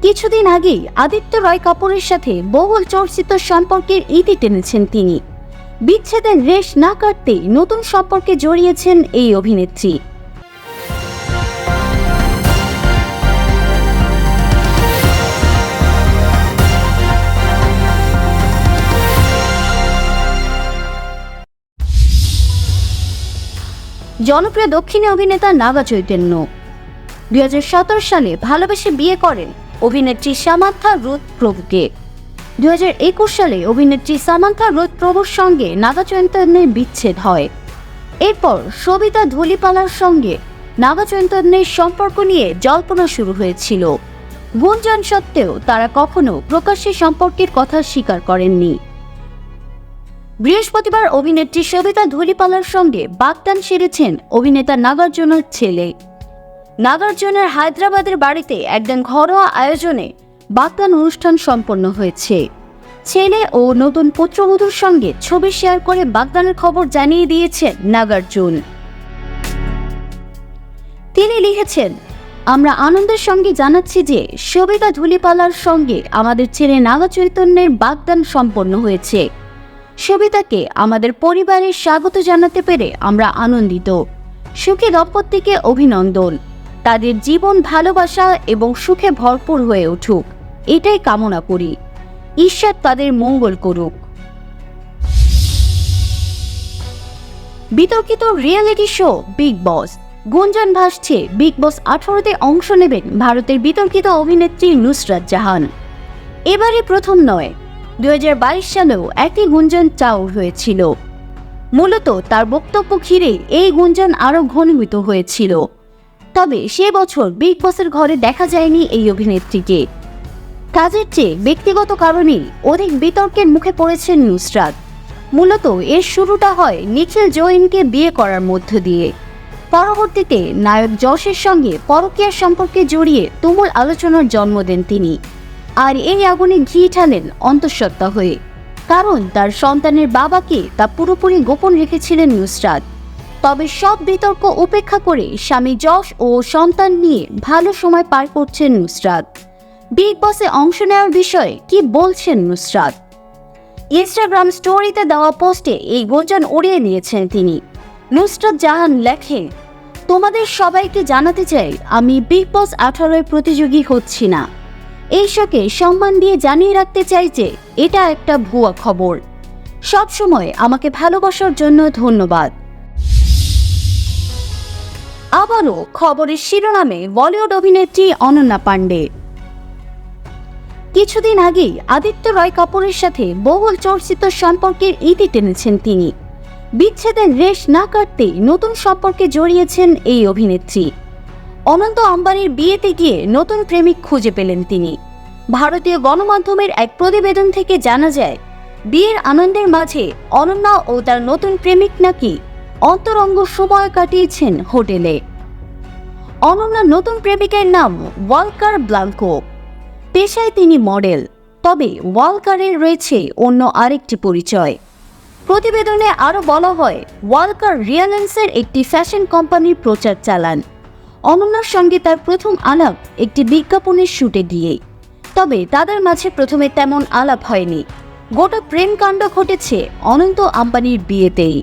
কিছুদিন আগেই আদিত্য রয় কাপুরের সাথে বহুল চর্চিত সম্পর্কের ইতি টেনেছেন তিনি। বিচ্ছেদের রেশ না কাটতেই নতুন সম্পর্কে জড়িয়েছেন এই অভিনেত্রী। জনপ্রিয় দক্ষিণী অভিনেতা নাগা চৈতন্য 2017 সালে ভালোবেসে বিয়ে করেন অভিনেত্রী সামান্থা রুথ প্রভুকে। 2021 সালে অভিনেত্রী সামান্থা রুথ প্রভুর সঙ্গে নাগা চৈতন্যের বিচ্ছেদ হয়। এরপর সবিতা ধুলিপালার সঙ্গে নাগা চৈতন্যের সম্পর্ক নিয়ে জল্পনা শুরু হয়েছিল। গুঞ্জন সত্ত্বেও তারা কখনো প্রকাশ্যে সম্পর্কের কথা স্বীকার করেননি। বৃহস্পতিবার অভিনেত্রী সবিতা ধুলিপালার সঙ্গে বাগদান সেরেছেন অভিনেতা নাগার্জুনের ছেলে। নাগার্জুনের হায়দ্রাবাদের বাড়িতে একদিন ঘরোয়া আয়োজনে বাগদান অনুষ্ঠান সম্পন্ন হয়েছে। ছেলে ও নতুন পুত্রবধূর সঙ্গে ছবি শেয়ার করে বাগদানের খবর জানিয়ে দিয়েছেন নাগার্জুন। তিনি লিখেছেন, আমরা আনন্দের সঙ্গে জানাচ্ছি যে সবিতা ধুলিপালার সঙ্গে আমাদের ছেলে নাগা চৈতন্যের বাগদান সম্পন্ন হয়েছে। সবিতাকে আমাদের পরিবারে স্বাগত জানাতে পেরে আমরা আনন্দিত। সুখী দম্পতিকে অভিনন্দন। তাদের জীবন ভালোবাসা এবং সুখে ভরপুর হয়ে উঠুক, এটাই কামনা করি। ঈশ্বর তাদের মঙ্গল করুক। বিতর্কিত রিয়েলিটি শো বিগ বস। গুঞ্জন ভাসছে বিগ বস 18-তে অংশ নেবেন ভারতের বিতর্কিত অভিনেত্রী নুসরাত জাহান। এবারে প্রথম নয়, 2022 সালেও একই গুঞ্জন চাউর হয়েছিল। মূলত তার বক্তব্য ঘিরে এই গুঞ্জন আরও ঘনীভূত হয়েছিল। তবে সে বছর বিগ বসের ঘরে দেখা যায়নি এই অভিনেত্রীকে। কাজের চেয়ে ব্যক্তিগত কারণেই অধিক বিতর্কের মুখে পড়েছেন নুসরাত। মূলত এর শুরুটা হয় নিখিল জৈনকে বিয়ে করার মধ্য দিয়ে। পরবর্তীতে নায়ক যশের সঙ্গে পরকীয়ার সম্পর্কে জড়িয়ে তুমুল আলোচনার জন্ম দেন তিনি। আর এই আগুনে ঘি ঢালেন অন্তঃসত্ত্বা হয়ে, কারণ তার সন্তানের বাবাকে তা পুরোপুরি গোপন রেখেছিলেন নুসরাত। তবে সব বিতর্ক উপেক্ষা করে স্বামী যশ ও সন্তান নিয়ে ভালো সময় পার করছেন নুসরাত। বিগ বসে অংশ নেওয়ার বিষয়ে কি বলছেন নুসরাত? ইনস্টাগ্রাম স্টোরিতে দেওয়া পোস্টে এই গুঞ্জন উড়িয়ে নিয়েছেন তিনি। নুসরাত জাহান লেখেন, তোমাদের সবাইকে জানাতে চাই আমি বিগ বস 18-এর প্রতিযোগী হচ্ছি না। এই শোকে সম্মান দিয়ে জানিয়ে রাখতে চাই যে এটা একটা ভুয়া খবর। সবসময় আমাকে ভালোবাসার জন্য ধন্যবাদ। আবারও খবরের শিরোনামে বলিউড অভিনেত্রী অনন্যা পাণ্ডে। কিছুদিন আগেই আদিত্য রয় কাপুরের সাথে বহুল চর্চিত সম্পর্কের ইতি টেনেছেন তিনি। বিচ্ছেদের রেশ না কাটতেই নতুন সম্পর্কে জড়িয়েছেন এই অভিনেত্রী। অনন্ত আম্বানির বিয়েতে গিয়ে নতুন প্রেমিক খুঁজে পেলেন তিনি। ভারতীয় গণমাধ্যমের এক প্রতিবেদন থেকে জানা যায়, বিয়ের আনন্দের মাঝে অনন্যা ও তার নতুন প্রেমিক নাকি অন্তরঙ্গ সময় কাটিয়েছেন হোটেলে। অনন্যার নতুন প্রেমিকের নাম ওয়ালকার ব্লাঙ্কো। পেশায় তিনি মডেল, তবে ওয়ালকারের রয়েছে অন্য আরেকটি পরিচয়। প্রতিবেদনে আরও বলা হয়, ওয়ালকার রিলায়েন্সের একটি ফ্যাশন কোম্পানির প্রচার চালান। অনন্যার সঙ্গে তার প্রথম আলাপ একটি বিজ্ঞাপনের শুটে গিয়ে। তবে তাদের মাঝে প্রথমে তেমন আলাপ হয়নি। গোটা প্রেম কাণ্ড ঘটেছে অনন্ত আম্বানির বিয়েতেই।